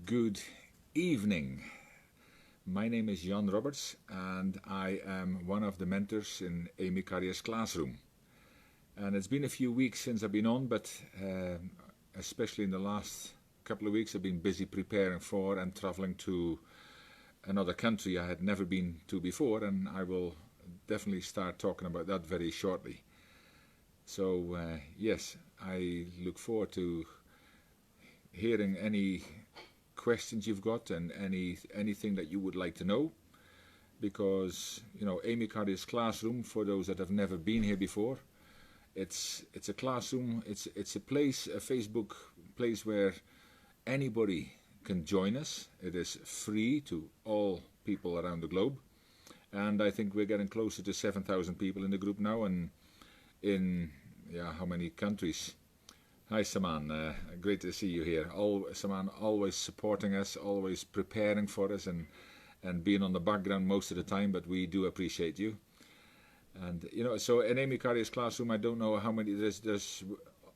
Good evening. My name is Jan Robberts and I am one of the mentors in Amy Carrier's classroom. And it's been a few weeks since I've been on, but especially in the last couple of weeks I've been busy preparing for and traveling to another country I had never been to before, and I will definitely start talking about that very shortly. So yes, I look forward to hearing any questions you've got and anything that you would like to know, because Amy Carrier's classroom, for those that have never been here before, it's a classroom, it's a place, a Facebook place where anybody can join us. It is free to all people around the globe, and I think we're getting closer to 7,000 people in the group now, and in how many countries. Hi Saman, great to see you here. Saman always supporting us, always preparing for us, and being on the background most of the time, but we do appreciate you. And so in Amy Carrier's classroom, I don't know how many, there's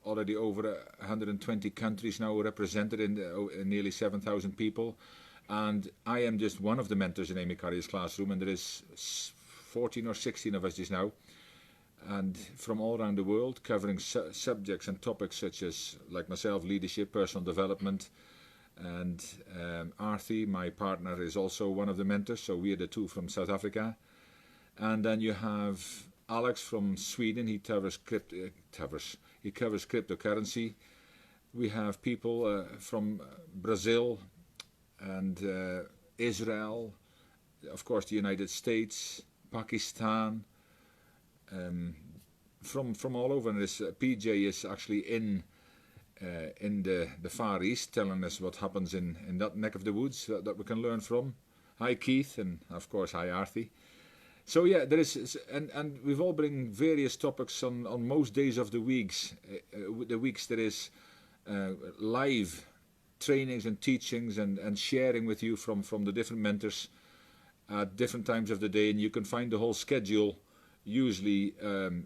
already over 120 countries now represented in nearly 7,000 people, and I am just one of the mentors in Amy Carrier's classroom, and there is 14 or 16 of us just now, and from all around the world, covering subjects and topics such as, like myself, leadership, personal development, and Arthi, my partner, is also one of the mentors, so we are the two from South Africa. And then you have Alex from Sweden. He covers cryptocurrency. We have people from Brazil and Israel, of course the United States, Pakistan, from all over. And this PJ is actually in the Far East, telling us what happens in that neck of the woods that we can learn from. Hi Keith, and of course hi Arthi. So yeah, there is, and we've all bring various topics on most days of the weeks. There is live trainings and teachings and sharing with you from the different mentors at different times of the day, and you can find the whole schedule usually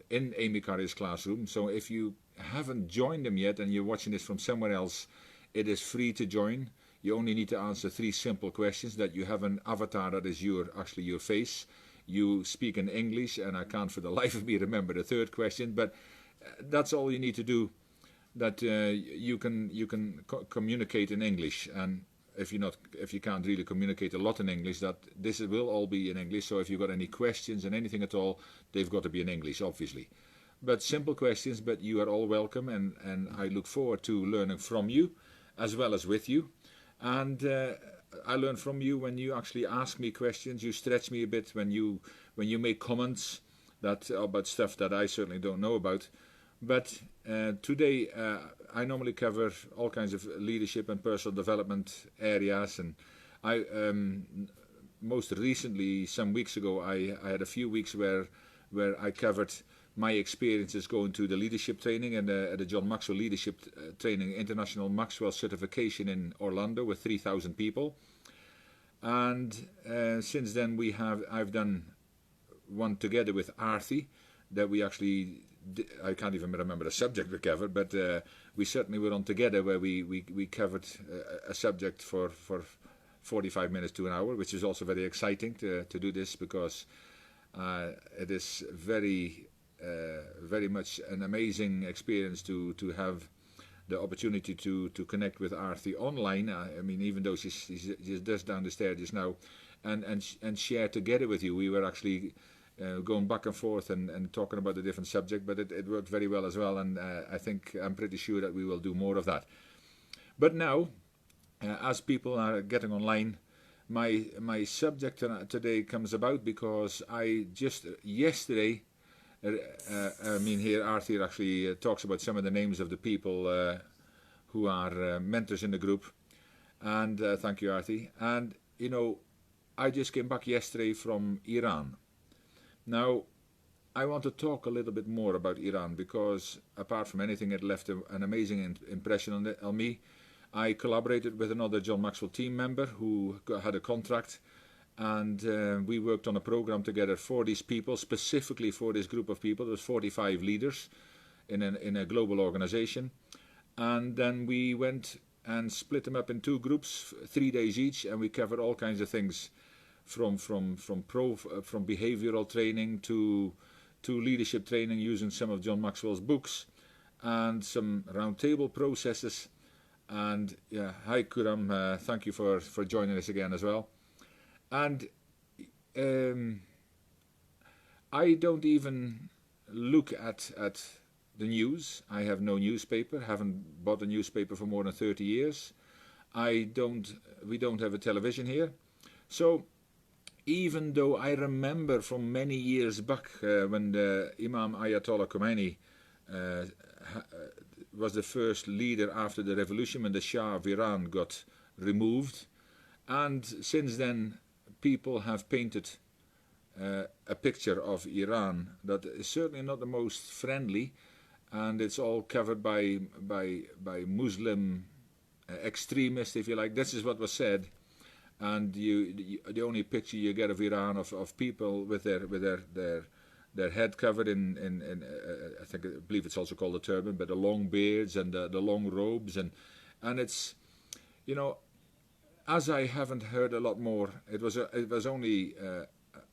in Amy Carrier's classroom. So if you haven't joined them yet and you're watching this from somewhere else, it is free to join. You only need to answer 3 simple questions, that you have an avatar that is actually your face. You speak in English, and I can't for the life of me remember the 3rd question, but that's all you need to do, that you can communicate in English. And if you can't really communicate a lot in English, that this will all be in English. So if you've got any questions and anything at all, they've got to be in English, obviously. But simple questions, but you are all welcome, and I look forward to learning from you as well as with you. And I learn from you when you actually ask me questions. You stretch me a bit when you make comments about stuff that I certainly don't know about. But today I normally cover all kinds of leadership and personal development areas, and I most recently, some weeks ago, I had a few weeks where I covered my experiences going to the leadership training and the John Maxwell Leadership Training International Maxwell Certification in Orlando with 3,000 people. And since then I've done one together with Arthi that we actually I can't even remember the subject we covered, but we certainly were on together, where we covered a subject for 45 minutes to an hour, which is also very exciting to do this, because it is very much an amazing experience to have the opportunity to connect with Arthi online. I mean, even though she's just down the stairs just now, and share together with you. We were actually going back and forth and talking about a different subject, but it worked very well as well, and I'm pretty sure that we will do more of that. But now, as people are getting online, my subject today comes about because I just yesterday, here Arthur actually talks about some of the names of the people who are mentors in the group, and thank you, Arthur. And I just came back yesterday from Iran. Now, I want to talk a little bit more about Iran, because apart from anything, it left an amazing impression on me. I collaborated with another John Maxwell team member who had a contract, and we worked on a program together for these people, specifically for this group of people. There's 45 leaders in a global organization, and then we went and split them up in 2 groups, 3 days each, and we covered all kinds of things from behavioral training to leadership training using some of John Maxwell's books and some roundtable processes. And yeah, hi Kuram, thank you for joining us again as well. And I don't even look at the news. I have no newspaper, haven't bought a newspaper for more than 30 years. We don't have a television here. So even though I remember from many years back when the Imam Ayatollah Khomeini was the first leader after the revolution, when the Shah of Iran got removed, and since then people have painted a picture of Iran that is certainly not the most friendly, and it's all covered by Muslim extremists, if you like. This is what was said, and the only picture you get of Iran of people with their head covered in I believe it's also called a turban, but the long beards and the long robes, and it's, you know, as I haven't heard a lot more. It was only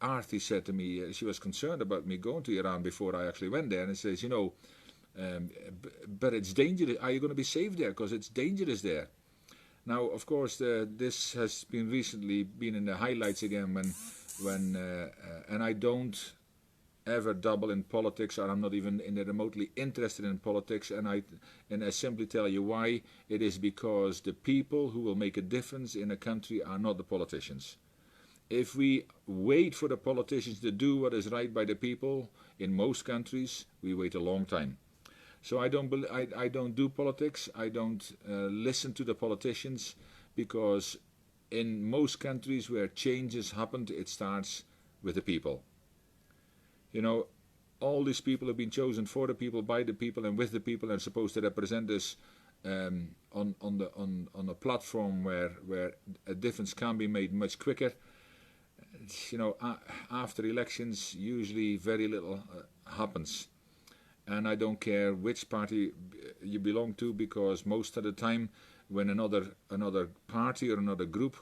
Arthi said to me, she was concerned about me going to Iran before I actually went there, and it says, you know, but it's dangerous. Are you going to be safe there? Because it's dangerous there. Now, of course, this has been recently been in the highlights again when and I don't ever double in politics, or I'm not even remotely interested in politics, and I simply tell you why. It is because the people who will make a difference in a country are not the politicians. If we wait for the politicians to do what is right by the people, in most countries, we wait a long time. So I don't do politics. I don't listen to the politicians, because in most countries where changes happened, it starts with the people. You know, all these people have been chosen for the people, by the people, and with the people, and are supposed to represent us on a platform where a difference can be made much quicker. You know, after elections, usually very little happens. And I don't care which party you belong to, because most of the time when another party or another group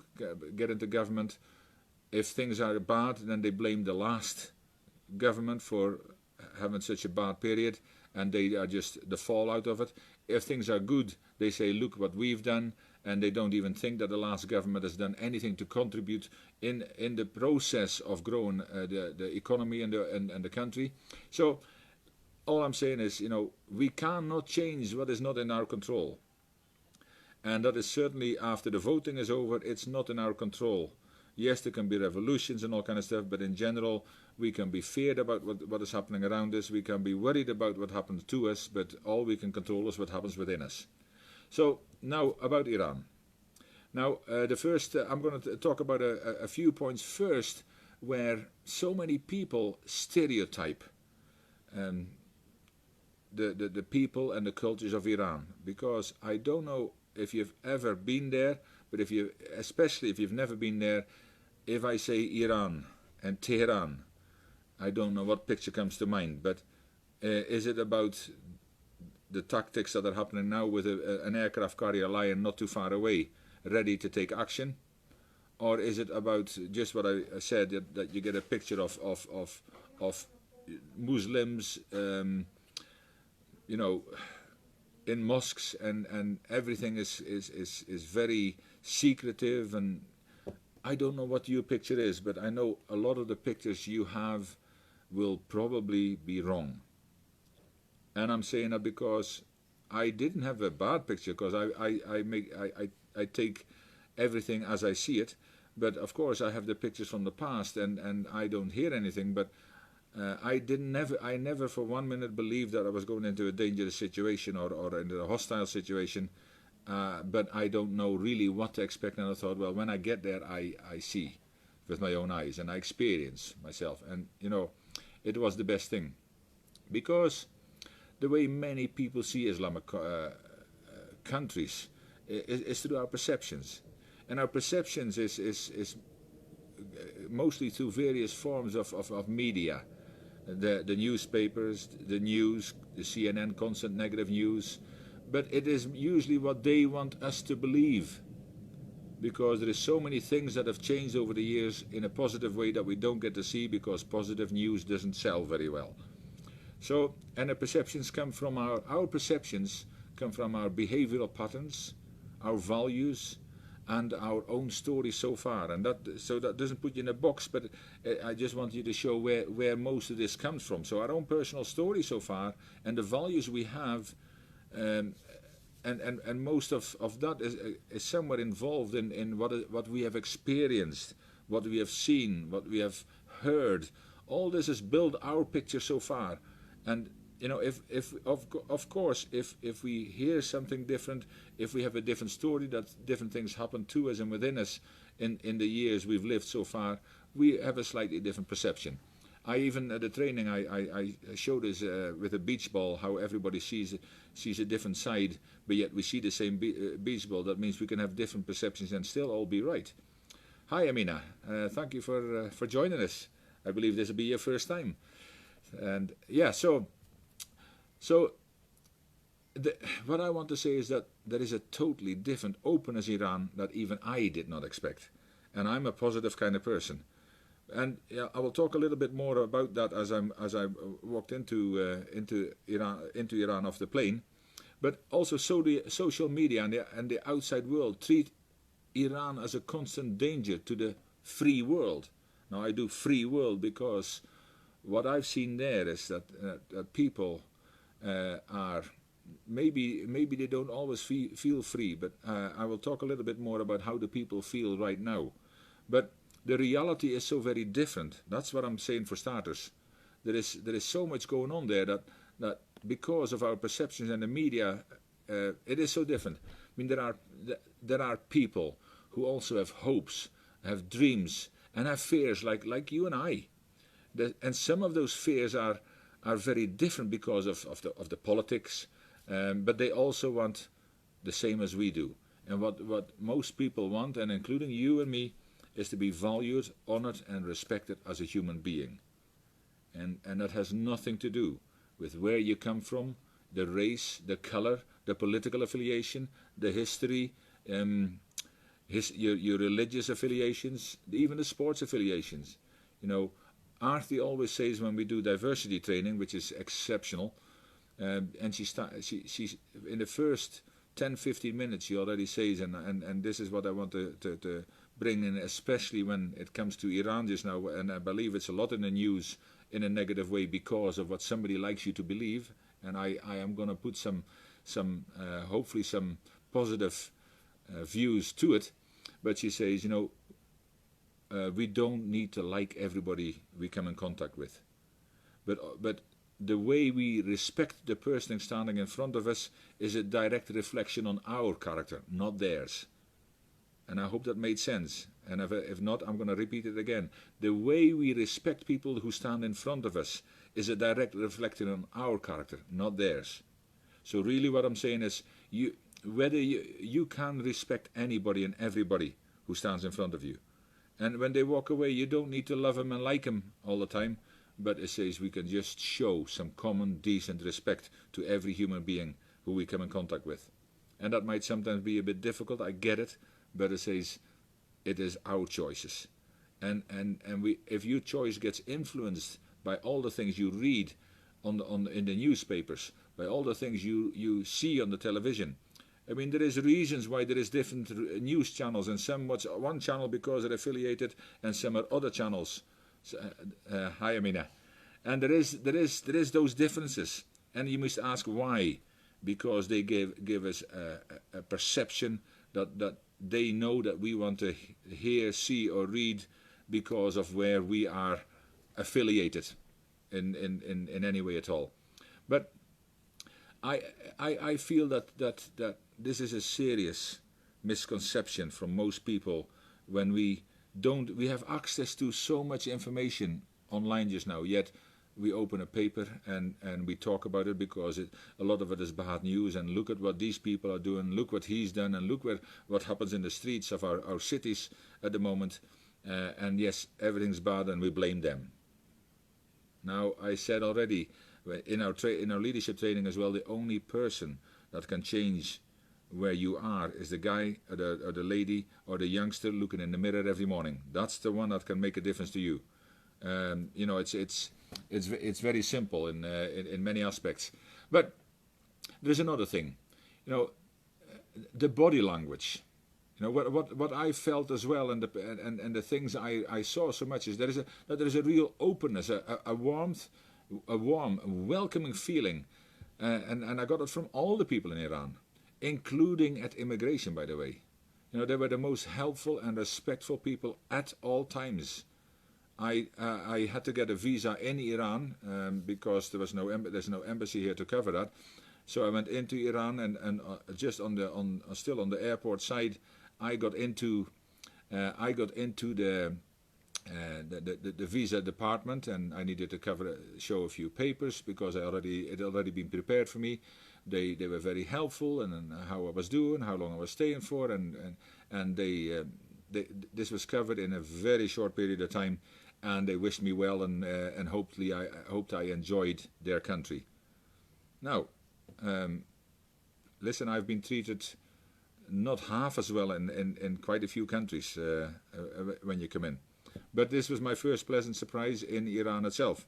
get into government, if things are bad, then they blame the last government for having such a bad period, and they are just the fallout of it. If things are good, they say, look what we've done, and they don't even think that the last government has done anything to contribute in the process of growing the economy and the country. So all I'm saying is, you know, we cannot change what is not in our control. And that is certainly, after the voting is over, it's not in our control. Yes, there can be revolutions and all kind of stuff, but in general, we can be feared about what is happening around us. We can be worried about what happens to us, but all we can control is what happens within us. So now about Iran. Now, the first, I'm going to talk about a few points first, where so many people stereotype the people and the cultures of Iran, because I don't know if you've ever been there, but especially if you've never been there, if I say Iran and Tehran, I don't know what picture comes to mind. But is it about the tactics that are happening now with an aircraft carrier lying not too far away, ready to take action? Or is it about just what I said, that you get a picture of Muslims, you know, in mosques, and everything is very secretive, and I don't know what your picture is, but I know a lot of the pictures you have will probably be wrong. And I'm saying that because I didn't have a bad picture, because I take everything as I see it, but of course I have the pictures from the past, and I don't hear anything, but I never for 1 minute believed that I was going into a dangerous situation or into a hostile situation, but I don't know really what to expect, and I thought, well, when I get there, I see with my own eyes, and I experience myself, and you know, it was the best thing, because the way many people see Islamic countries is through our perceptions, and our perceptions is mostly through various forms of media. The newspapers, the news, the CNN constant negative news, but it is usually what they want us to believe, because there is so many things that have changed over the years in a positive way that we don't get to see, because positive news doesn't sell very well. So, and the perceptions come from our perceptions come from our behavioral patterns, our values, and our own story so far. And that doesn't put you in a box, but I just want you to show where most of this comes from. So our own personal story so far, and the values we have, and most of that is somewhere involved in what we have experienced, what we have seen, what we have heard. All this has built our picture so far. And you know, if of course, if we hear something different, if we have a different story, that different things happen to us and within us in the years we've lived so far, we have a slightly different perception. I even at the training I showed us with a beach ball how everybody sees a different side, but yet we see the same beach ball. That means we can have different perceptions and still all be right. Hi Amina, thank you for joining us. I believe this will be your first time. And yeah, so what I want to say is that there is a totally different openness in Iran that even I did not expect, and I'm a positive kind of person. And yeah, I will talk a little bit more about that as I walked into Iran off the plane. But also, so the social media and the outside world treat Iran as a constant danger to the free world. Now I do free world because what I've seen there is that people are maybe they don't always feel free, but I will talk a little bit more about how the people feel right now. But the reality is so very different. That's what I'm saying for starters. There is so much going on there that because of our perceptions and the media, it is so different. I mean, there are people who also have hopes, have dreams, and have fears like you and I. And some of those fears are very different because of the politics, but they also want the same as we do. And what most people want, and including you and me, is to be valued, honored, and respected as a human being. And that has nothing to do with where you come from, the race, the color, the political affiliation, the history, your religious affiliations, even the sports affiliations. You know, Arthi always says when we do diversity training, which is exceptional, and she's in the first 10-15 minutes she already says, and this is what I want to bring in, especially when it comes to Iran just now, and I believe it's a lot in the news in a negative way because of what somebody likes you to believe, and I am going to put some hopefully some positive views to it. But she says, you know, we don't need to like everybody we come in contact with, but the way we respect the person standing in front of us is a direct reflection on our character, not theirs. And I hope that made sense. And if not, I'm going to repeat it again. The way we respect people who stand in front of us is a direct reflection on our character, not theirs. So really what I'm saying is, whether you can respect anybody and everybody who stands in front of you. And when they walk away, you don't need to love them and like them all the time. But it says we can just show some common, decent respect to every human being who we come in contact with. And that might sometimes be a bit difficult, I get it. But it says it is our choices. And if your choice gets influenced by all the things you read in the newspapers, by all the things you see on the television. I mean, there is reasons why there is different news channels, and some watch one channel because they're affiliated, and some are other channels. Hi Amina. And there is those differences, and you must ask why, because they give us a perception that they know that we want to hear, see, or read because of where we are affiliated in any way at all. But I feel that this is a serious misconception from most people when we have access to so much information online just now, yet we open a paper and we talk about it because a lot of it is bad news, and look at what these people are doing, look what he's done, and look what happens in the streets of our cities at the moment, and yes, everything's bad and we blame them. Now, I said already in our leadership training as well, the only person that can change where you are is the guy or the lady or the youngster looking in the mirror every morning. That's the one that can make a difference to you. You know, it's very simple in many aspects. But there's another thing, you know, the body language. You know what I felt as well, and the things I saw so much is there is a real openness, a warmth, a warm, welcoming feeling, and I got it from all the people in Iran, including at immigration, by the way. You know, they were the most helpful and respectful people at all times. I had to get a visa in Iran because there's no embassy here to cover that. So I went into Iran and just still on the airport side, I got into the visa department, and I needed to show a few papers because it had already been prepared for me. They were very helpful and how I was doing, how long I was staying for, and this was covered in a very short period of time, and they wished me well and hoped I enjoyed their country. Now, listen, I've been treated not half as well in quite a few countries when you come in. But this was my first pleasant surprise in Iran itself.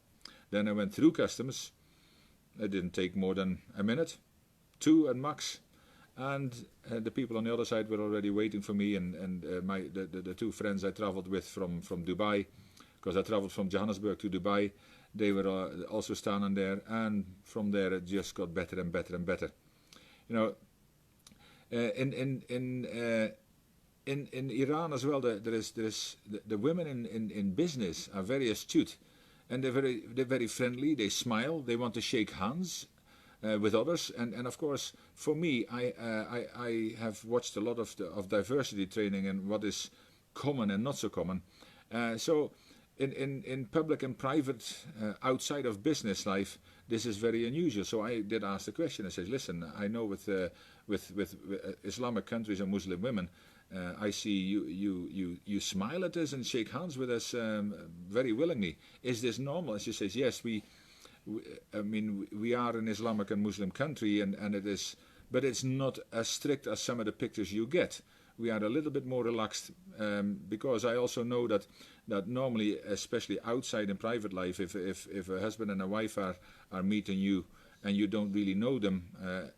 Then I went through customs. It didn't take more than a minute, 2 at max. And the people on the other side were already waiting for me, and the 2 friends I traveled with from Dubai, because I traveled from Johannesburg to Dubai, they were also standing there, and from there it just got better and better and better. You know, in Iran as well, the women in business are very astute, and they're very friendly. They smile. They want to shake hands with others, and of course, for me, I have watched a lot of diversity training and what is common and not so common. So in public and private, outside of business life, this is very unusual. So I did ask the question. I said, listen, I know with Islamic countries and Muslim women, I see you smile at us and shake hands with us very willingly. Is this normal? And she says, yes, we are an Islamic and Muslim country, and it is, but it's not as strict as some of the pictures you get. We are a little bit more relaxed because I also know that normally, especially outside in private life, if a husband and a wife are meeting you and you don't really know them,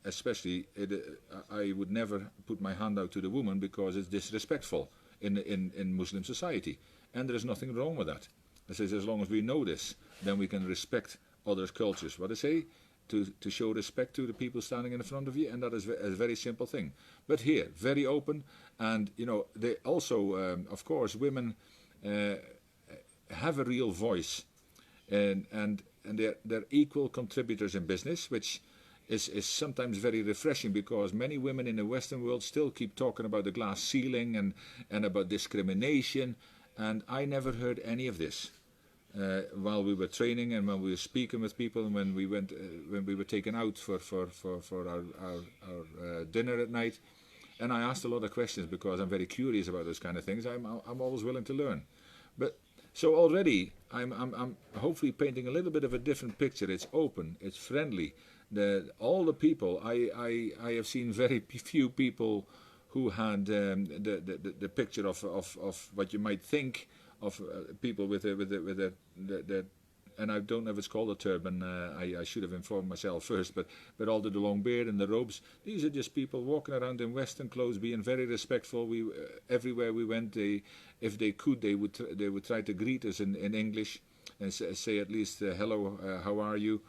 especially, I would never put my hand out to the woman because it's disrespectful in Muslim society, and there is nothing wrong with that. I says, as long as we know this, then we can respect other cultures. What I say, to show respect to the people standing in front of you, and that is a very simple thing. But here, very open, and you know, they also, of course, women have a real voice, and they're equal contributors in business, which is sometimes very refreshing, because many women in the Western world still keep talking about the glass ceiling and about discrimination, and I never heard any of this. While we were training and when we were speaking with people, and when we were taken out for our dinner at night, and I asked a lot of questions because I'm very curious about those kind of things. I'm always willing to learn, but so already I'm hopefully painting a little bit of a different picture. It's open, it's friendly. All the people I have seen very few people who had the picture of what you might think of people with the and I don't know if it's called a turban. I should have informed myself first, but all the long beard and the robes. These are just people walking around in Western clothes, being very respectful. We everywhere we went, if they could, they would try to greet us in English and say at least hello, how are you?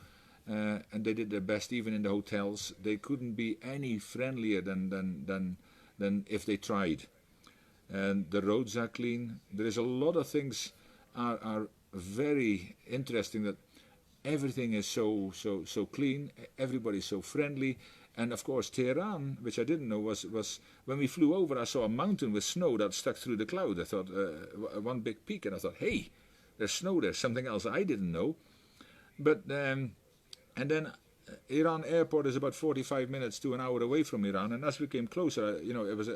And they did their best, even in the hotels. They couldn't be any friendlier than if they tried. And the roads are clean. There is a lot of things are very interesting, that everything is so clean. Everybody's so friendly. And of course, Tehran, which I didn't know, was when we flew over, I saw a mountain with snow that stuck through the cloud. I thought one big peak, and I thought, hey, there's snow there. Something else I didn't know. But and then Iran airport is about 45 minutes to an hour away from Iran, and as we came closer, you know, it was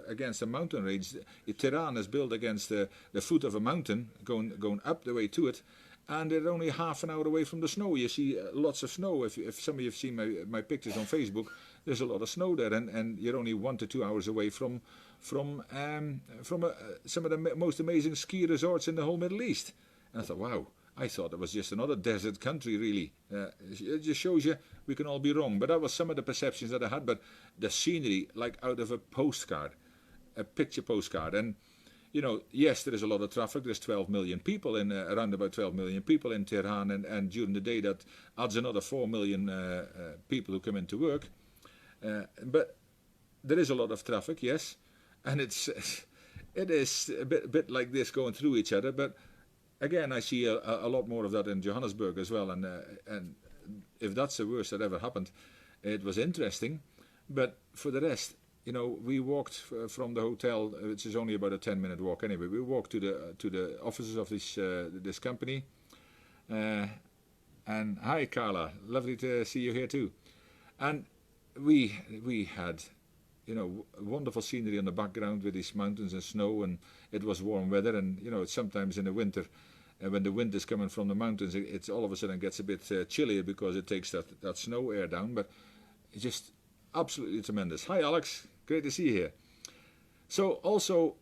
against a mountain range. Tehran is built against the foot of a mountain, going up the way to it, and they're only half an hour away from the snow. You see lots of snow. If some of you have seen my pictures on Facebook, there's a lot of snow there, and you're only 1 to 2 hours away from some of the most amazing ski resorts in the whole Middle East. And I thought, wow, I thought it was just another desert country, really. It just shows you we can all be wrong. But that was some of the perceptions that I had. But the scenery, like out of a postcard, a picture postcard. And, you know, yes, there is a lot of traffic. There's 12 million people around about 12 million people in Tehran. And during the day, that adds another 4 million people who come into work. But there is a lot of traffic, yes. And it is a bit like this going through each other. But again, I see a lot more of that in Johannesburg as well. And if that's the worst that ever happened, it was interesting. But for the rest, you know, we walked from the hotel, which is only about a 10-minute walk anyway. We walked to the offices of this company. And hi, Carla, lovely to see you here too. And we had, you know, wonderful scenery in the background with these mountains and snow, and it was warm weather. And you know, sometimes in the winter, when the wind is coming from the mountains, it's all of a sudden gets a bit chillier because it takes that snow air down. But it's just absolutely tremendous. Hi, Alex. Great to see you here. So also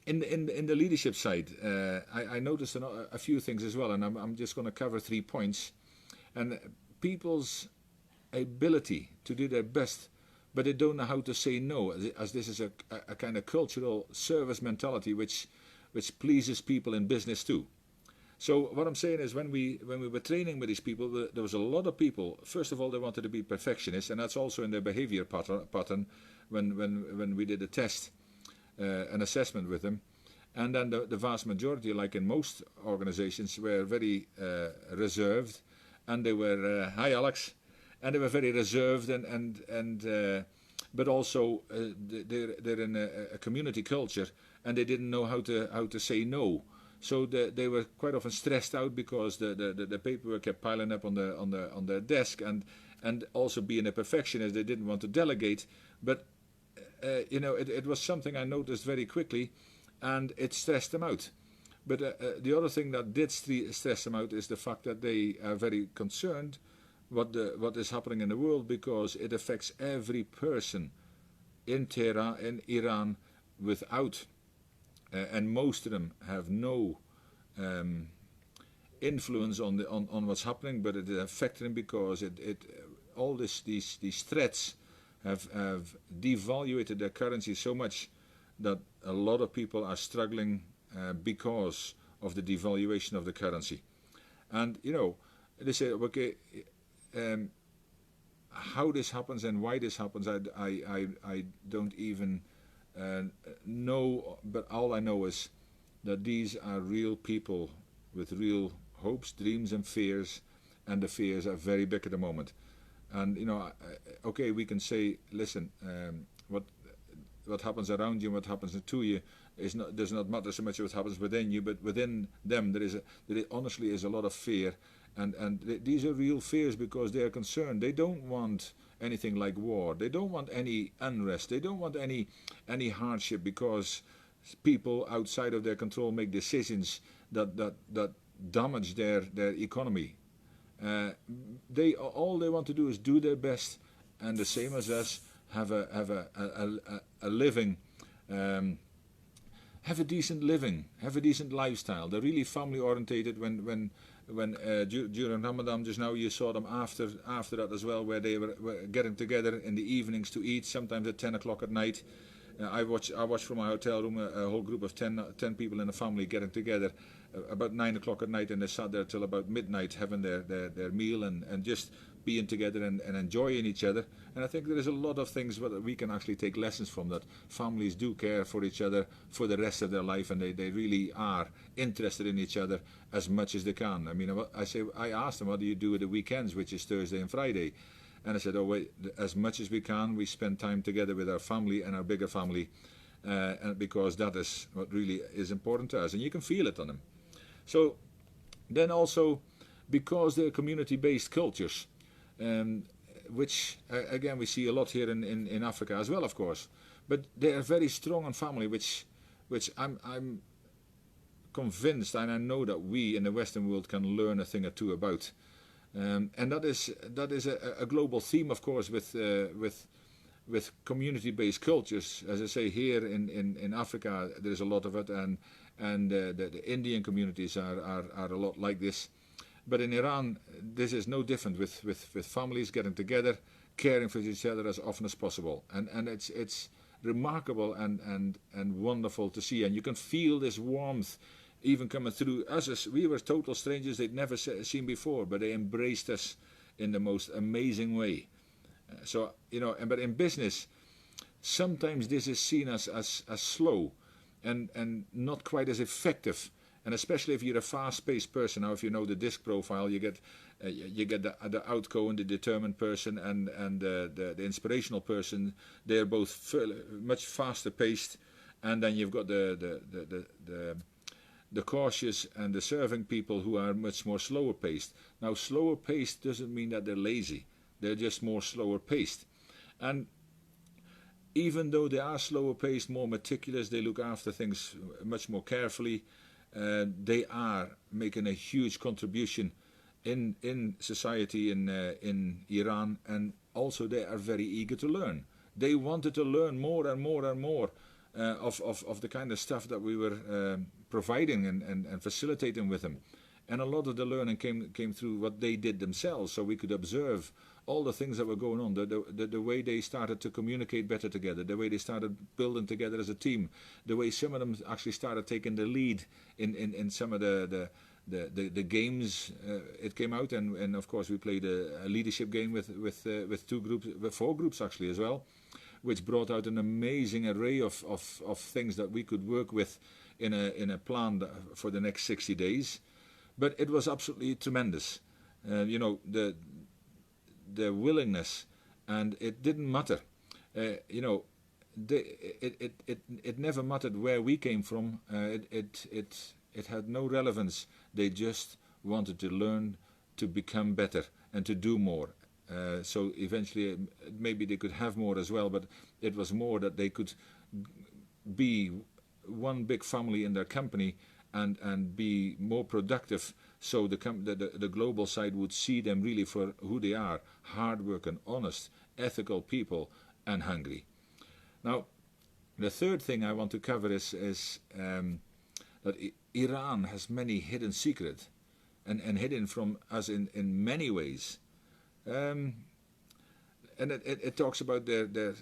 in the leadership side, I noticed a few things as well, and I'm just going to cover 3 points. And people's ability to do their best, but they don't know how to say no, as this is a kind of cultural service mentality which pleases people in business too. So what I'm saying is when we were training with these people, there was a lot of people. First of all, they wanted to be perfectionists, and that's also in their behavior pattern when we did a test, an assessment with them. And then the vast majority, like in most organizations, were very reserved, and they were hi Alex, and they were very reserved but also they're in a community culture, and they didn't know how to say no. So they were quite often stressed out because the paperwork kept piling up on their desk, and also being a perfectionist, they didn't want to delegate. But you know, it was something I noticed very quickly, and it stressed them out. But the other thing that did stress them out is the fact that they are very concerned what is happening in the world, because it affects every person in Tehran, in Iran, without. And most of them have no influence on what's happening, but it affects them because all these threats have devaluated their currency so much that a lot of people are struggling because of the devaluation of the currency. And you know, they say, okay, how this happens and why this happens, I don't even know, but all I know is that these are real people with real hopes, dreams and fears, and the fears are very big at the moment. And you know, okay, we can say, listen, what happens around you and what happens to you does not matter so much what happens within you, but within them there honestly is a lot of fear, and these are real fears because they are concerned. They don't want anything like war. They don't want any unrest. They don't want any hardship because people outside of their control make decisions that damage their economy. All they want to do is do their best, and the same as us, have a living, have a decent living, have a decent lifestyle. They're really family orientated. When during Ramadan just now, you saw them after that as well, where they were getting together in the evenings to eat, sometimes at 10 o'clock at night. I watched from my hotel room a whole group of 10 people in a family getting together about 9 o'clock at night, and they sat there till about midnight having their meal and just being together and enjoying each other. And I think there is a lot of things that we can actually take lessons from, that families do care for each other for the rest of their life, and they really are interested in each other as much as they can. I mean, I asked them, what do you do at the weekends, which is Thursday and Friday? And I said, oh wait, as much as we can, we spend time together with our family and our bigger family, and because that is what really is important to us, and you can feel it on them. So then also, because they're community-based cultures, which again we see a lot here in Africa as well, of course, but they are very strong on family, which I'm convinced, and I know that we in the Western world can learn a thing or two about. And that is a global theme, of course, with community-based cultures. As I say, here in Africa, there's a lot of it, and the Indian communities are a lot like this. But in Iran, this is no different, with families getting together, caring for each other as often as possible, and it's remarkable and wonderful to see, and you can feel this warmth even coming through us. As we were total strangers they'd never seen before, but they embraced us in the most amazing way. So, but in business, sometimes this is seen as slow and not quite as effective. And especially if you're a fast-paced person. Now, if you know the disc profile, you get the outgoing, the determined person, and the inspirational person. They're both much faster-paced, and then you've got the cautious and the serving people who are much more slower-paced. Now, slower-paced doesn't mean that they're lazy. They're just more slower-paced, and even though they are slower-paced, more meticulous, they look after things much more carefully. They are making a huge contribution in society in Iran, and also they are very eager to learn. They wanted to learn more and more and more of the kind of stuff that we were providing and facilitating with them. And a lot of the learning came through what they did themselves, so we could observe all the things that were going on, the way they started to communicate better together, the way they started building together as a team, the way some of them actually started taking the lead in some of the games. It came out, and of course we played a leadership game with 2 groups, with 4 groups actually as well, which brought out an amazing array of things that we could work with in a plan for the next 60 days. But it was absolutely tremendous. The willingness, and it didn't matter. It never mattered where we came from. It had no relevance. They just wanted to learn, to become better, and to do more. So eventually, maybe they could have more as well, but it was more that they could be one big family in their company and be more productive, so the global side would see them really for who they are: hard-working, honest, ethical people, and hungry. Now, the third thing I want to cover is that Iran has many hidden secrets, and hidden from us in many ways. And it talks about their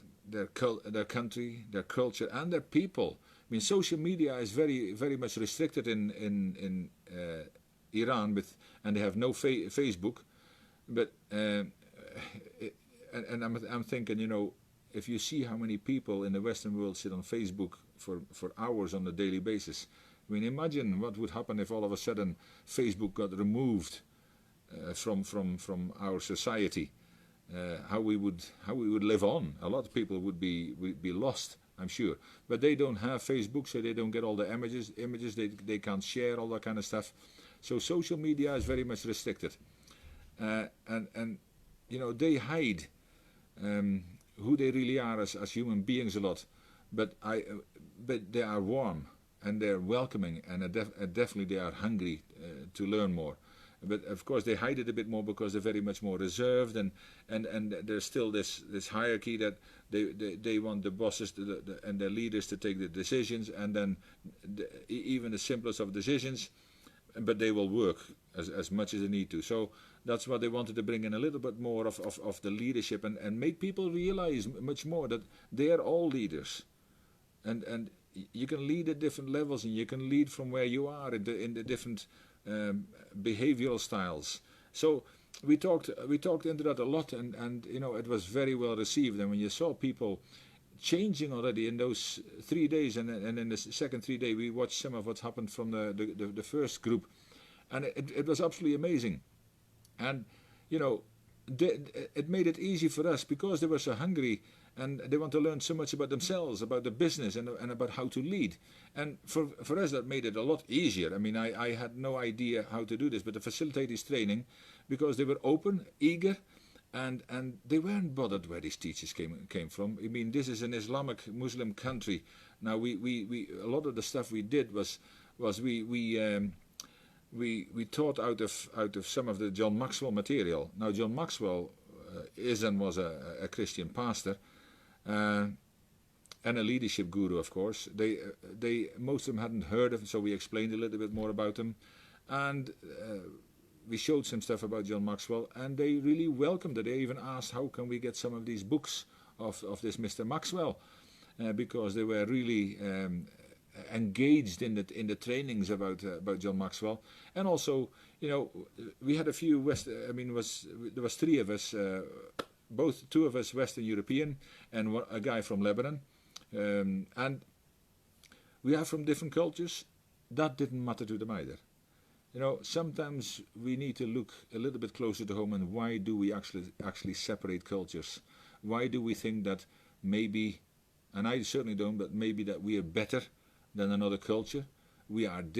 country, their culture, and their people. I mean, social media is very, very much restricted in Iran, and they have no Facebook. But and I'm thinking, if you see how many people in the Western world sit on Facebook for hours on a daily basis, I mean, imagine what would happen if all of a sudden Facebook got removed from our society. How we would live on. A lot of people would be lost, I'm sure. But they don't have Facebook, so they don't get all the images. They can't share all that kind of stuff. So social media is very much restricted, and they hide who they really are as human beings a lot. But they are warm, and they're welcoming, and definitely they are hungry to learn more. But of course they hide it a bit more because they're very much more reserved, and there's still this hierarchy that they want the bosses and the leaders to take the decisions, and then even the simplest of decisions, but they will work as much as they need to. So that's what they wanted to bring in, a little bit more of the leadership, and make people realize much more that they are all leaders, and you can lead at different levels, and you can lead from where you are in the different behavioral styles. So we talked into that a lot, and it was very well received. And when you saw people changing already in those 3 days, and in the second 3 days we watched some of what happened from the first group, and it was absolutely amazing. And it made it easy for us because they were so hungry, and they want to learn so much about themselves, about the business, and about how to lead. And for us, that made it a lot easier. I mean, I had no idea how to do this, but the facilitators training, because they were open, eager, and they weren't bothered where these teachers came from. I mean, this is an Islamic Muslim country. Now, we a lot of the stuff we did was we we taught out of some of the John Maxwell material. Now John Maxwell is and was a Christian pastor and a leadership guru, of course. They most of them hadn't heard of him, so we explained a little bit more about him, and we showed some stuff about John Maxwell, and they really welcomed it. They even asked, how can we get some of these books of this Mr. Maxwell, because they were really engaged in the trainings about John Maxwell. And also, we had a few there was three of us, two of us Western European and a guy from Lebanon, and we are from different cultures. That didn't matter to them either. Sometimes we need to look a little bit closer to home, and why do we actually separate cultures? Why do we think that maybe, and I certainly don't, but maybe that we are better than another culture? We have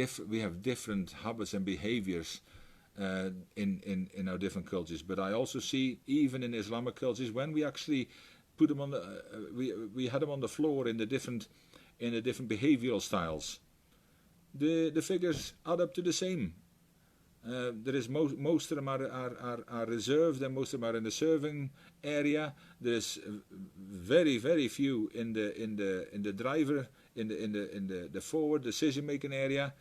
different habits and behaviors in our different cultures. But I also see, even in Islamic cultures, when we actually put them on we had them on the floor in the different behavioral styles, the figures add up to the same. There is most of them are reserved, and most of them are in the serving area. There's very, very few in the driver, in the forward decision making area.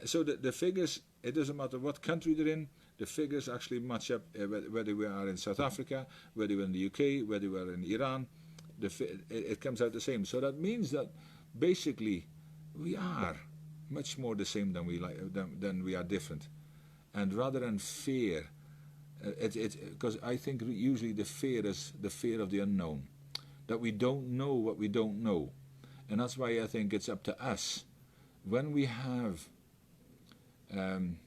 So the figures, it doesn't matter what country they're in, the figures actually match up, whether we are in South Africa, whether we're in the UK, whether we're in Iran. It comes out the same. So that means that basically we are much more the same than we are different. And rather than fear, because I think usually the fear is the fear of the unknown, that we don't know what we don't know. And that's why I think it's up to us, when we have an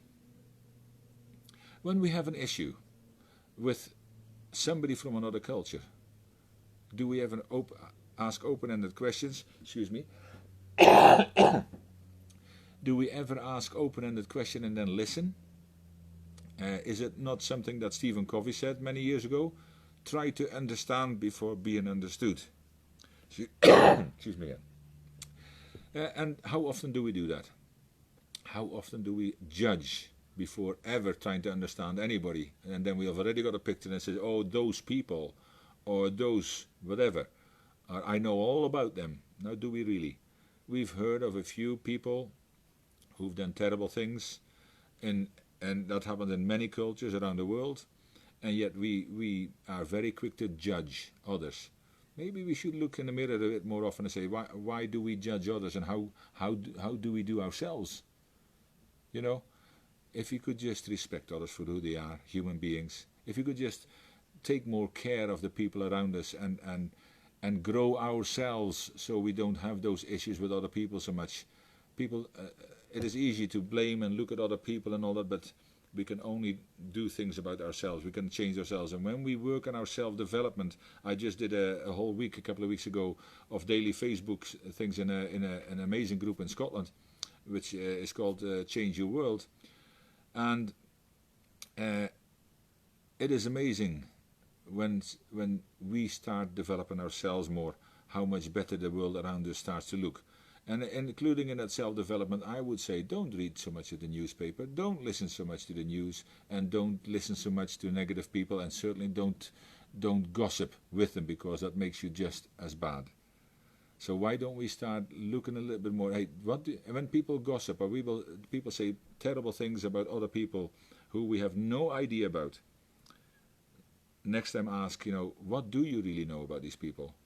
issue with somebody from another culture, do we ever ask open-ended questions? Excuse me. Do we ever ask open-ended question and then listen? Is it not something that Stephen Covey said many years ago? Try to understand before being understood. Excuse me again. And how often do we do that? How often do we judge before ever trying to understand anybody? And then we have already got a picture and says, oh, those people, or those whatever, I know all about them. Now, do we really? We've heard of a few people who've done terrible things, and that happens in many cultures around the world, and yet we are very quick to judge others. Maybe we should look in the mirror a bit more often and say, why do we judge others, and how do we do ourselves? If you could just respect others for who they are, human beings, if you could just take more care of the people around us and grow ourselves so we don't have those issues with other people so much. It is easy to blame and look at other people and all that, but we can only do things about ourselves. We can change ourselves. And when we work on our self-development, I just did a whole week, a couple of weeks ago, of daily Facebook things in an amazing group in Scotland, which is called Change Your World. And it is amazing when we start developing ourselves more, how much better the world around us starts to look. And including in that self-development, I would say, don't read so much of the newspaper, don't listen so much to the news, and don't listen so much to negative people, and certainly don't gossip with them, because that makes you just as bad. So why don't we start looking a little bit more? Hey, when people gossip, or people say terrible things about other people who we have no idea about, next time ask, what do you really know about these people?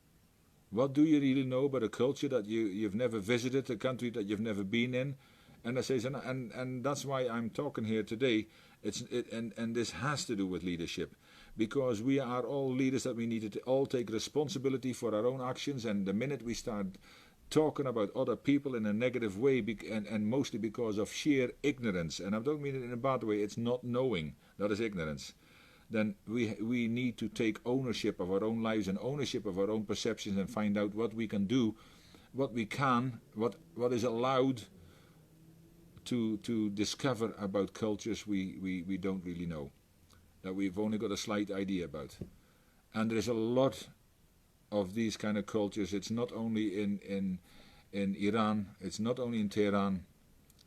What do you really know about a culture that you've never visited, a country that you've never been in? And I say, and that's why I'm talking here today. And this has to do with leadership, because we are all leaders, that we need to all take responsibility for our own actions. And the minute we start talking about other people in a negative way, and mostly because of sheer ignorance, and I don't mean it in a bad way, it's not knowing, that is ignorance, then we need to take ownership of our own lives and ownership of our own perceptions, and find out what we can do, what is allowed to discover about cultures we don't really know, that we've only got a slight idea about. And there is a lot of these kind of cultures. It's not only in Iran, it's not only in Tehran.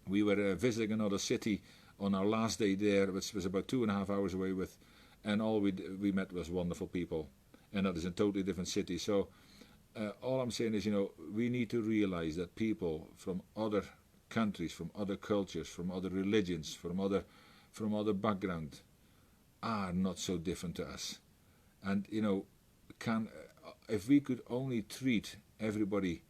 We were visiting another city on our last day there, which was about 2.5 hours away with, and all we met was wonderful people, and that is a totally different city. So all I'm saying is, we need to realize that people from other countries, from other cultures, from other religions, from other background, are not so different to us. And if we could only treat everybody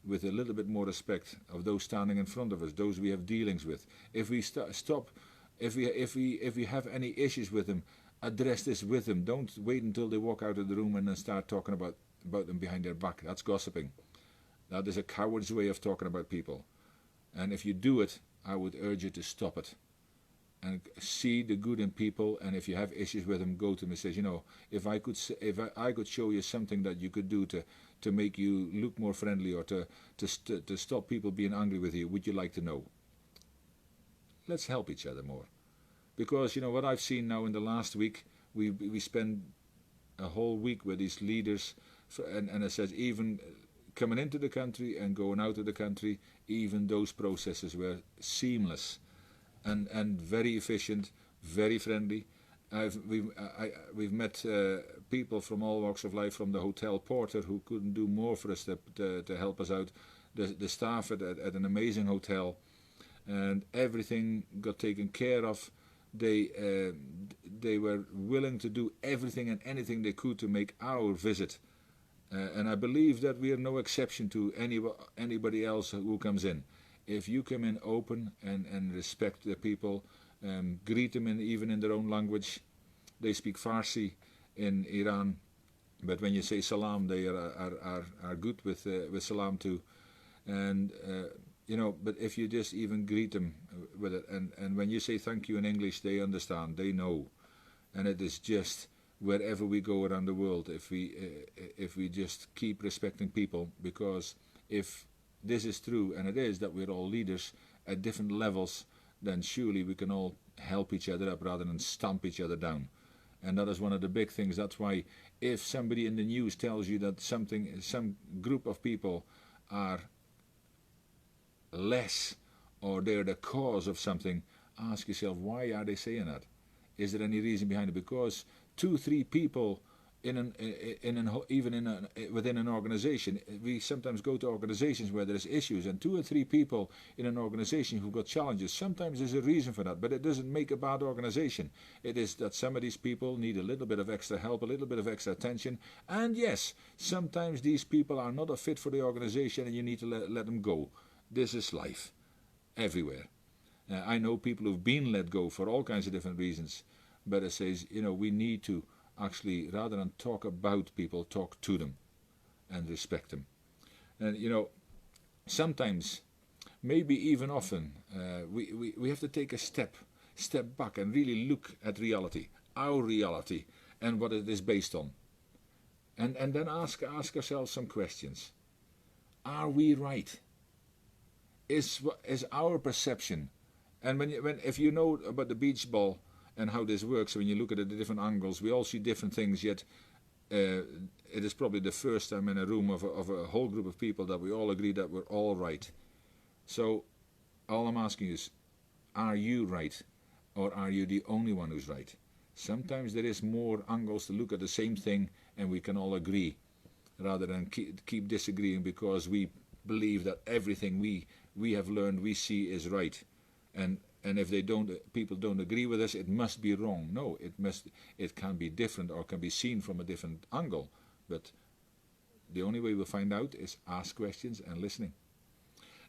with a little bit more respect of those standing in front of us, those we have dealings with. If we stop, if we have any issues with them, address this with them. Don't wait until they walk out of the room and then start talking about them behind their back. That's gossiping. That is a coward's way of talking about people. And if you do it, I would urge you to stop it. And see the good in people, and if you have issues with them, go to them and say, if I could show you something that you could do to make you look more friendly, or to stop people being angry with you, would you like to know? Let's help each other more. Because what I've seen now in the last week, we spend a whole week with these leaders, and it says even coming into the country and going out of the country, even those processes were seamless. And very efficient, very friendly. We've met people from all walks of life, from the hotel porter who couldn't do more for us to help us out, the staff at an amazing hotel, and everything got taken care of. They were willing to do everything and anything they could to make our visit, and I believe that we are no exception to anybody else who comes in. If you come in open and respect the people, greet them even in their own language. They speak Farsi in Iran, but when you say salam, they are good with salam too. And but if you just even greet them with it, and when you say thank you in English, they understand, they know. And it is just wherever we go around the world, if we just keep respecting people, because if this is true, and it is, that we're all leaders at different levels, then surely we can all help each other up rather than stamp each other down. And that is one of the big things. That's why if somebody in the news tells you that some group of people are less, or they're the cause of something, ask yourself, why are they saying that? Is there any reason behind it? Because 2-3 people within an organization, we sometimes go to organizations where there's issues, and 2 or 3 people in an organization who've got challenges. Sometimes there's a reason for that, but it doesn't make a bad organization. It is that some of these people need a little bit of extra help, a little bit of extra attention, and yes, sometimes these people are not a fit for the organization, and you need to let them go. This is life, everywhere. I know people who've been let go for all kinds of different reasons, but it says, we need to actually, rather than talk about people, talk to them and respect them. And sometimes, maybe even often, we have to take a step back and really look at reality, our reality, and what it is based on. And then ask ourselves some questions. Are we right? Is our perception, and if you know about the beach ball and how this works, when you look at it at different angles, we all see different things, yet it is probably the first time in a room of a whole group of people that we all agree that we're all right. So all I'm asking is, are you right, or are you the only one who's right? Sometimes there is more angles to look at the same thing, and we can all agree, rather than keep disagreeing because we believe that everything we have learned, we see is right. And if people don't agree with us, it must be wrong. No, it can be different, or can be seen from a different angle. But the only way we'll find out is ask questions and listening.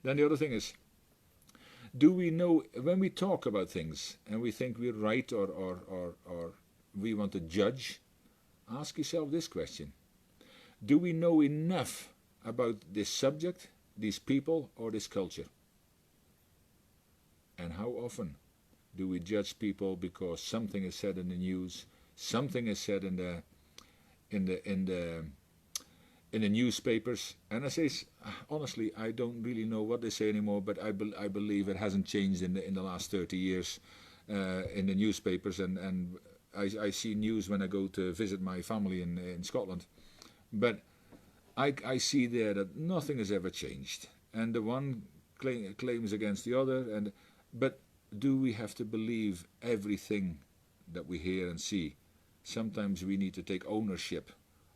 Then the other thing is, do we know, when we talk about things and we think we're right, or we want to judge, ask yourself this question. Do we know enough about this subject, these people, or this culture? And how often do we judge people because something is said in the news, something is said in the newspapers? And I say, honestly, I don't really know what they say anymore, but I believe it hasn't changed in the last 30 years in the newspapers, and I see news when I go to visit my family in Scotland. But I see there that nothing has ever changed, and the one claims against the other, but do we have to believe everything that we hear and see? Sometimes we need to take ownership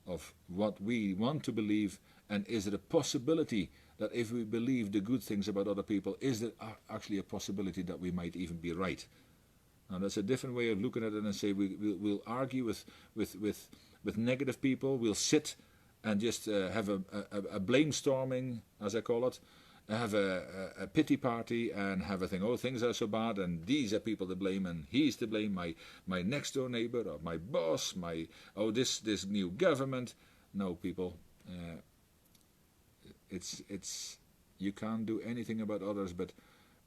of what we want to believe, and is there a possibility that if we believe the good things about other people, is there actually a possibility that we might even be right? And that's a different way of looking at it, and say we'll argue with negative people. We'll sit and just have a blame-storming, as I call it, have a pity party and have a thing, oh, things are so bad and these are people to blame and he's to blame, my next door neighbor or my boss, this new government. No, people, it's you can't do anything about others, but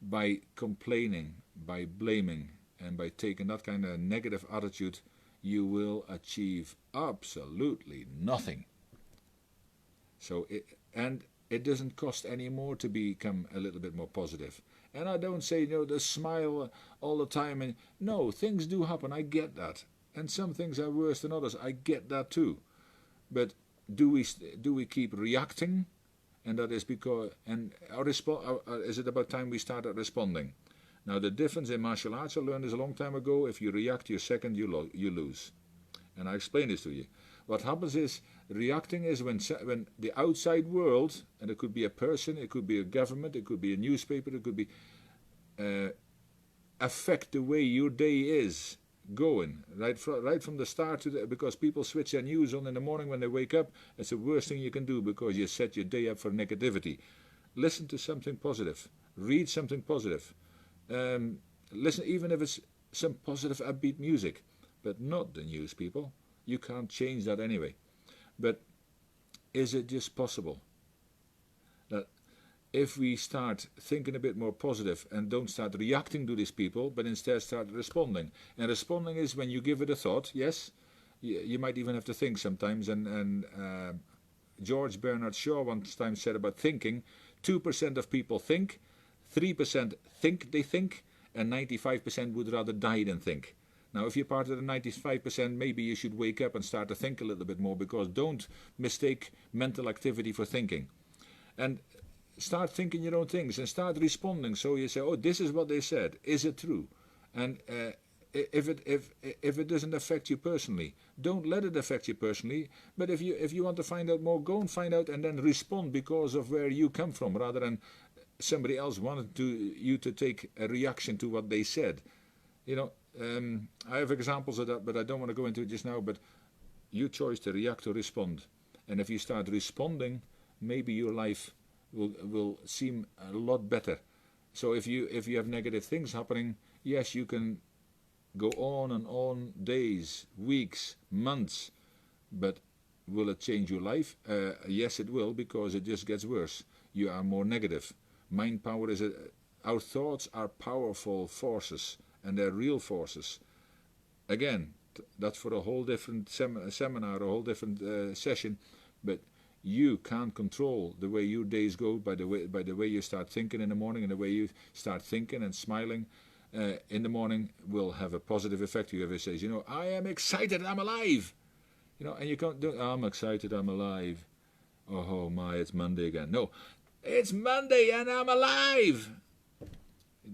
by complaining, by blaming, and by taking that kind of negative attitude, you will achieve absolutely nothing. So it doesn't cost any more to become a little bit more positive. And I don't say, to smile all the time. And no, things do happen. I get that. And some things are worse than others. I get that too. But do we keep reacting? And that is because, is it about time we started responding? Now the difference in martial arts, I learned this a long time ago. If you react, you're second, you lose. And I explain this to you. What happens is, reacting is when the outside world, and it could be a person, it could be a government, it could be a newspaper, it could be affect the way your day is going right from the start because people switch their news on in the morning when they wake up. It's the worst thing you can do because you set your day up for negativity. Listen to something positive. Read something positive. Listen, even if it's some positive upbeat music, but not the news, people. You can't change that anyway. But is it just possible that if we start thinking a bit more positive and don't start reacting to these people, but instead start responding? And responding is when you give it a thought, yes, you might even have to think sometimes. And George Bernard Shaw one time said about thinking, 2% of people think, 3% think they think, and 95% would rather die than think. Now, if you're part of the 95%, maybe you should wake up and start to think a little bit more, because don't mistake mental activity for thinking. And start thinking your own things and start responding. So you say, oh, this is what they said. Is it true? And if it doesn't affect you personally, don't let it affect you personally. But if you want to find out more, go and find out and then respond because of where you come from, rather than somebody else wanted you to take a reaction to what they said. I have examples of that, but I don't want to go into it just now. But you choose to react or respond. And if you start responding, maybe your life will seem a lot better. So if you have negative things happening, yes, you can go on and on, days, weeks, months, but will it change your life? Yes, it will, because it just gets worse. You are more negative. Mind power our thoughts are powerful forces, and they're real forces. Again, that's for a whole different seminar, a whole different session, but you can't control the way your days go by the way you start thinking in the morning, and the way you start thinking and smiling in the morning will have a positive effect. Whoever says, I am excited, I'm alive, and you can't do, I'm excited, I'm alive. Oh my, it's Monday again. No, it's Monday and I'm alive.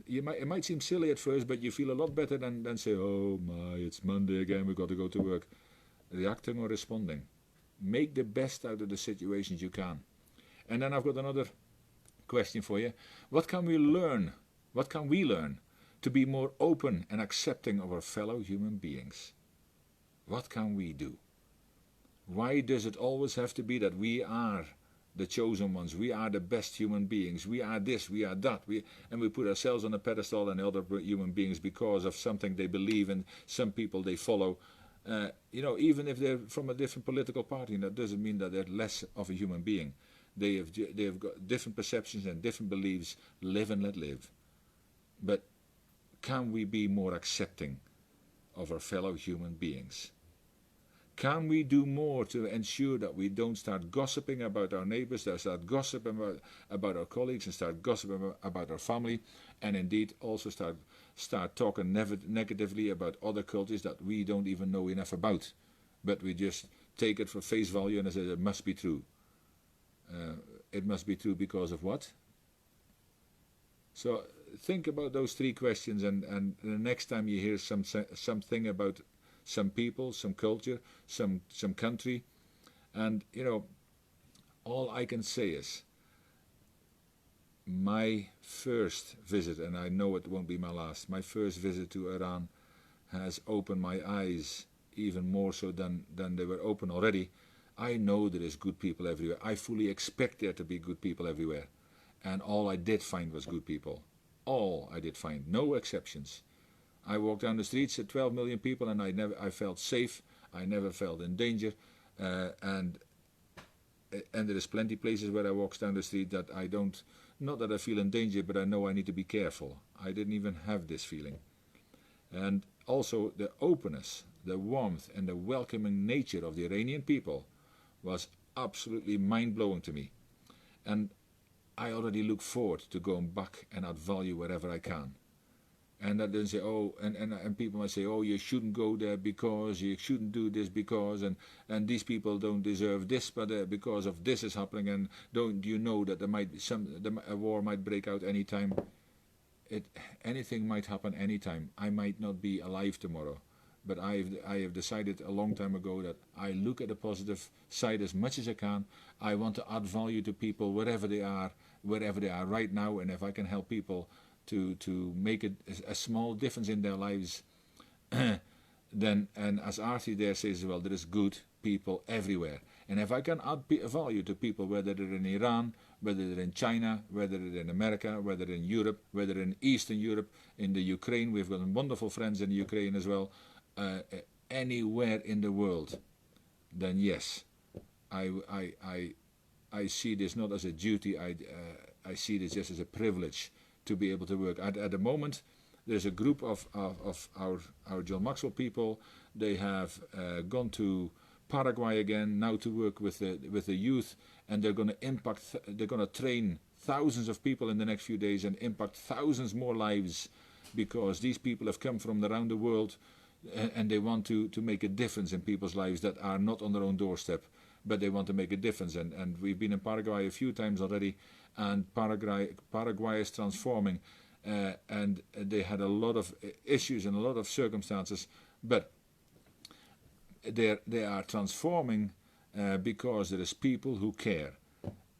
It might seem silly at first, but you feel a lot better than say, oh my, it's Monday again, we've got to go to work. Reacting or responding. Make the best out of the situations you can. And then I've got another question for you. What can we learn? What can we learn to be more open and accepting of our fellow human beings? What can we do? Why does it always have to be that we are the chosen ones, we are the best human beings, we are this, we are that, and we put ourselves on a pedestal and other human beings because of something they believe in, some people they follow? Even if they're from a different political party, that doesn't mean that they're less of a human being. They have got different perceptions and different beliefs. Live and let live. But can we be more accepting of our fellow human beings? Can we do more to ensure that we don't start gossiping about our neighbors, that start gossiping about our colleagues, and start gossiping about our family, and indeed also start talking negatively about other cultures that we don't even know enough about, but we just take it for face value and say it must be true. It must be true because of what? So think about those three questions, and the next time you hear something about some people, some culture, some country, and all I can say is my first visit, and I know it won't be my last, my first visit to Iran has opened my eyes even more so than they were open already. I know there is good people everywhere. I fully expect there to be good people everywhere. And all I did find was good people. All I did find, no exceptions. I walked down the streets at 12 million people, and I felt safe. I never felt in danger. And there is plenty places where I walk down the street that I don't, not that I feel in danger, but I know I need to be careful. I didn't even have this feeling. And also the openness, the warmth, and the welcoming nature of the Iranian people was absolutely mind-blowing to me. And I already look forward to going back and add value wherever I can. And that doesn't say, oh, and people might say, oh, you shouldn't go there because, you shouldn't do this because, and these people don't deserve this, but because of this is happening, and don't you know that there might be a war might break out anytime. Anything might happen anytime. I might not be alive tomorrow. But I have decided a long time ago that I look at the positive side as much as I can. I want to add value to people wherever they are right now, and if I can help people to make a small difference in their lives, then, and as Arthur there says as well, there is good people everywhere. And if I can add value to people, whether they're in Iran, whether they're in China, whether they're in America, whether in Europe, whether in Eastern Europe, in the Ukraine, we've got wonderful friends in the Ukraine as well, anywhere in the world, then yes, I see this not as a duty. I see this just as a privilege to be able to work. At the moment, there's a group of our John Maxwell people. They have gone to Paraguay again now to work with the youth, and they're going to impact. They're going to train thousands of people in the next few days and impact thousands more lives, because these people have come from around the world. And they want to make a difference in people's lives that are not on their own doorstep, but they want to make a difference. And we've been in Paraguay a few times already, and Paraguay is transforming, and they had a lot of issues and a lot of circumstances, but they are transforming because there is people who care.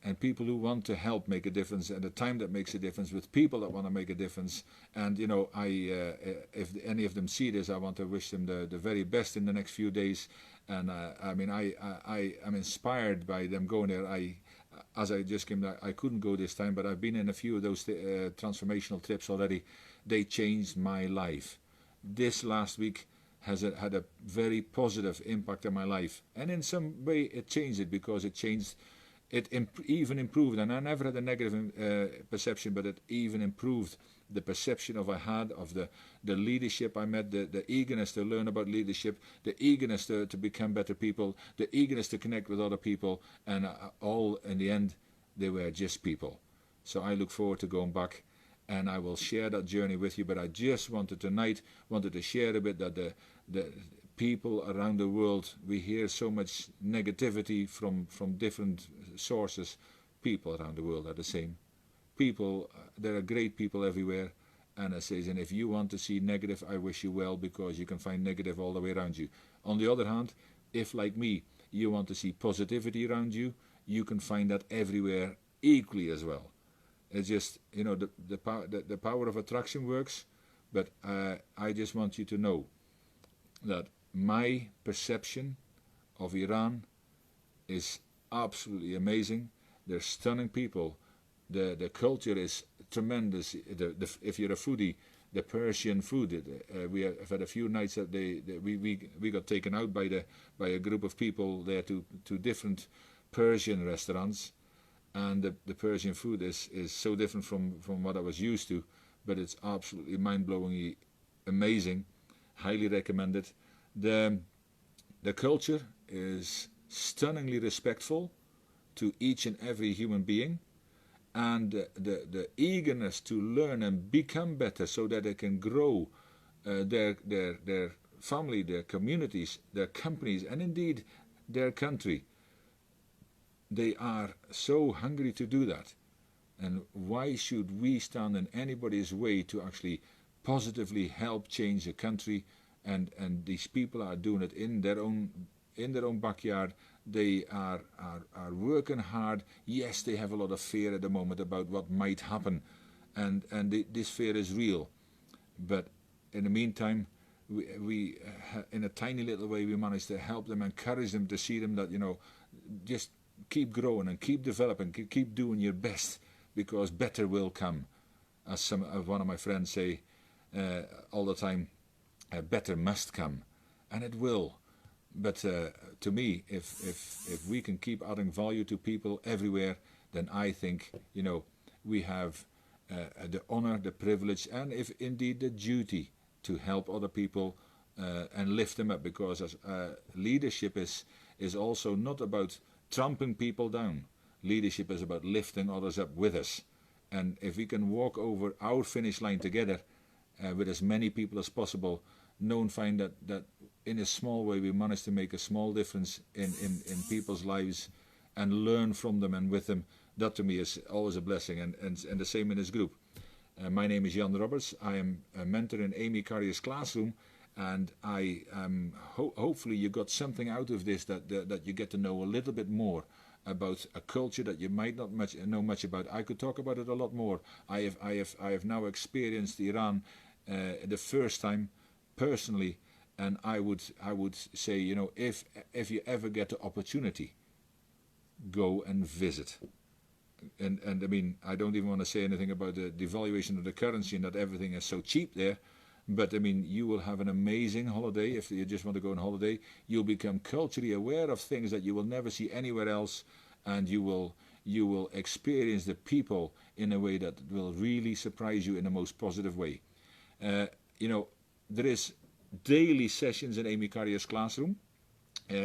And people who want to help make a difference, at a time that makes a difference, with people that want to make a difference. And if any of them see this, I want to wish them the very best in the next few days. And I am inspired by them going there. As I just came back, I couldn't go this time, but I've been in a few of those transformational trips already. They changed my life. This last week has had a very positive impact on my life, and in some way it changed it, because it changed. It even improved, and I never had a negative perception, but it even improved the perception I had of the leadership I met, the eagerness to learn about leadership, the eagerness to become better people, the eagerness to connect with other people, and all in the end, they were just people. So I look forward to going back, and I will share that journey with you, but I just wanted to share a bit that the people around the world, we hear so much negativity from different sources. People around the world are the same. People, there are great people everywhere, and it says, and if you want to see negative, I wish you well, because you can find negative all the way around you. On the other hand, if like me, you want to see positivity around you, you can find that everywhere equally as well. It's just, the power of attraction works, but I just want you to know that my perception of Iran is absolutely amazing. They're stunning people. The culture is tremendous. If you're a foodie, the Persian food. We have had a few nights that we got taken out by a group of people there to different Persian restaurants, and the Persian food is so different from what I was used to, but it's absolutely mind-blowingly amazing. Highly recommended. The culture is stunningly respectful to each and every human being, and the eagerness to learn and become better so that they can grow their family, their communities, their companies, and indeed their country. They are so hungry to do that. And why should we stand in anybody's way to actually positively help change the country? And these people are doing it in their own backyard. They are working hard. Yes, they have a lot of fear at the moment about what might happen, and this fear is real. But in the meantime, we in a tiny little way, we manage to help them, encourage them, to see them that, just keep growing and keep developing, keep doing your best, because better will come. As one of my friends say all the time, better must come, and it will. But to me, if we can keep adding value to people everywhere, then I think, we have the honor, the privilege, and if indeed the duty to help other people and lift them up, because leadership is also not about trampling people down. Leadership is about lifting others up with us. And if we can walk over our finish line together with as many people as possible, find that in a small way we manage to make a small difference in people's lives and learn from them and with them, that to me is always a blessing. And the same in this group. My name is Jan Robberts. I am a mentor in Amy Carrier's classroom, and I hopefully you got something out of this, that you get to know a little bit more about a culture that you might not know much about. I could talk about it a lot more. I have now experienced Iran the first time personally, and I would say, if you ever get the opportunity, go and visit. And I mean, I don't even want to say anything about the devaluation of the currency and that everything is so cheap there. But I mean, you will have an amazing holiday. If you just want to go on holiday, you'll become culturally aware of things that you will never see anywhere else, and you will experience the people in a way that will really surprise you in the most positive way. There is daily sessions in Amy Carrier's classroom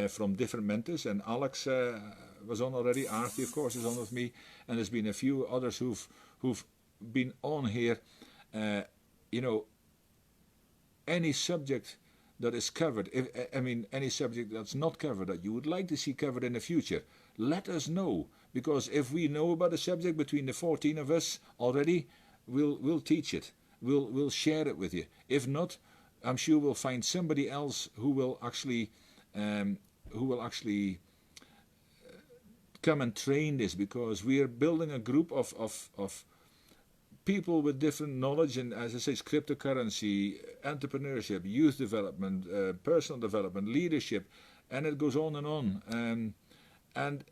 from different mentors, and Alex was on already. Artie, of course, is on with me, and there's been a few others who've been on here. Any subject that is covered, any subject that's not covered that you would like to see covered in the future, let us know, because if we know about a subject between the 14 of us already, we'll teach it. We'll share it with you. If not, I'm sure we'll find somebody else who will actually come and train this, because we are building a group of people with different knowledge, and as I say, it's cryptocurrency, entrepreneurship, youth development, personal development, leadership, and it goes on and on. And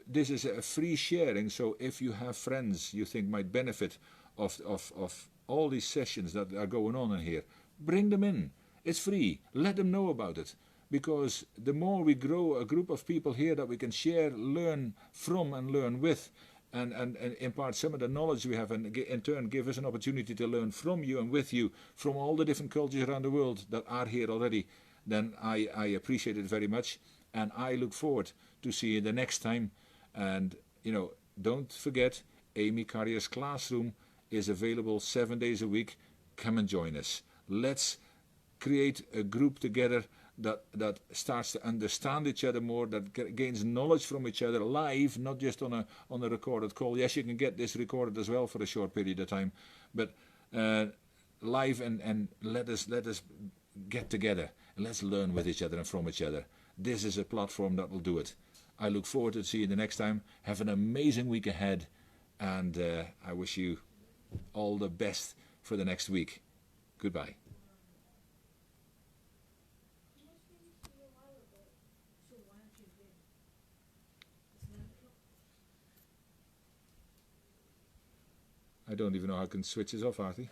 this is a free sharing, so if you have friends you think might benefit of all these sessions that are going on in here, bring them in. It's free. Let them know about it. Because the more we grow a group of people here that we can share, learn from and learn with, and impart some of the knowledge we have, and in turn give us an opportunity to learn from you and with you, from all the different cultures around the world that are here already, then I appreciate it very much, and I look forward to see you the next time. And don't forget, Amy Carrier's classroom is available 7 days a week. Come and join us. Let's create a group together that starts to understand each other more, that gains knowledge from each other live, not just on a recorded call. Yes, you can get this recorded as well for a short period of time, but live, and let us get together and let's learn with each other and from each other. This is a platform that will do it. I look forward to seeing you the next time. Have an amazing week ahead, and I wish you all the best for the next week. Goodbye. I don't even know how I can switch this off, Artie.